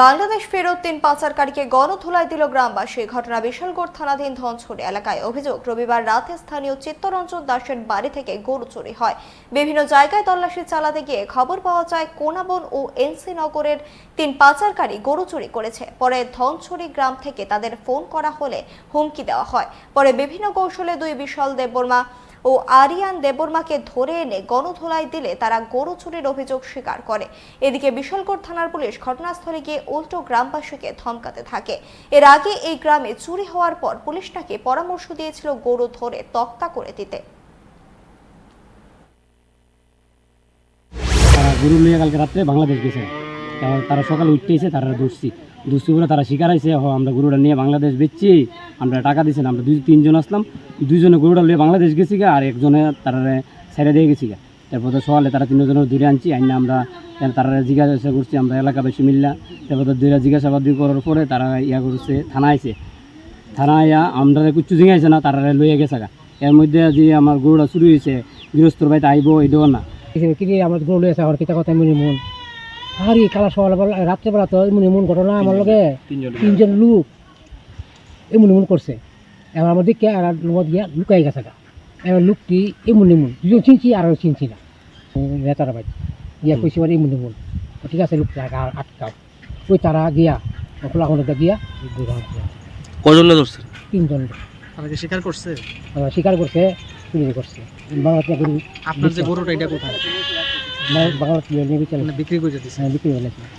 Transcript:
বাংলাদেশ ফেরত ৩ পাচারকারীকে গণধোলাই দিল গ্রামবাসী। ঘটনা বিশালগড় থানাধীন ধনছড়ি এলাকায়। অভিযোগ, রবিবার রাতে স্থানীয় চিত্তরঞ্জন দাসের বাড়ি থেকে গরু চুরি হয়। বিভিন্ন জায়গায় তল্লাশি চালাতে গিয়ে খবর পাওয়া যায় কোনাবন ও এনসি নগরের ৩ পাচারকারী গরু চুরি করেছে। পরে ধনছড়ি গ্রাম থেকে তাদের ফোন করা হলে হুমকি দেওয়া হয়। পরে বিভিন্ন কৌশলে দুই বিশাল দেববর্মা ও আরিয়ান দেববর্মাকে ধরে এনে গণধোলাই দিলে তারা গরু চুরির অভিযোগ স্বীকার করে। এদিকে বিশালগড় থানার পুলিশ ঘটনাস্থলে গিয়ে উল্টো গ্রামবাসীকে ধমকাতে থাকে। এর আগে এই গ্রামে চুরি হওয়ার পর পুলিশ তাকে পরামর্শ দিয়েছিল গরু ধরে তক্তা করে দিতে। তারা গরু নিয়ে কালকে রাত্রে বাংলাদেশ গেছে, তারা সকালে উঠতেছে, তারা দুষ্টি বলে তারা শিকার হয়েছে। আমরা গরুটা নিয়ে বাংলাদেশ বেচছি, আমরা টাকা দিচ্ছি না। আমরা তিনজন আসলাম, দুইজনে গরুটা নিয়ে বাংলাদেশ গেছি গা, আর একজনে তারা ছেড়ে দিয়ে গেছি গা। তারপর সকালে তারা তিনজনের দূরে আনছি, আইনা আমরা তারা জিজ্ঞাসা করছি, আমরা এলাকাবাসী মিললা। তারপর দুইটা জিজ্ঞাসাবাদ করার পরে তারা করছে, থানায় আইছে। থানায় আমরা কুচ্ছু জিঙাইছে না, তারা লইয়া গেছে গা। এর মধ্যে যে আমার গরুটা চুরি হয়েছে, গৃহস্থর বাড়িতে আইব এটাও না। আমার গরু লইয়াছে আমার কিতা কথা মনে মন আর কালা সকালবেলা রাত্রেবেলা তো এমন এমন ঘটনা আমার লগে তিনজন লোক এমন এমন করছে। এবার আমার দিকে আর গিয়া লুকাই গেছে গা। এবার লোকটি এমন এমন দুজন চিনছি আর চিনছি না। নেতারা বাড়ি গিয়া কইছি মানে এমন এমন ঠিক আছে, লোকটা আটকাও। ওই তারা গিয়া খোলাখুলিতে গিয়া কজন ধরছে? তিনজন তাকে স্বীকার করছে, স্বীকার করছে চুরি করছে। বাংলাতে গরু আপনার যে গরুটা এটা কোথায় বাংলাতে নিয়ে বিক্রি করে দিচ্ছে? বিক্রি হয়েছে।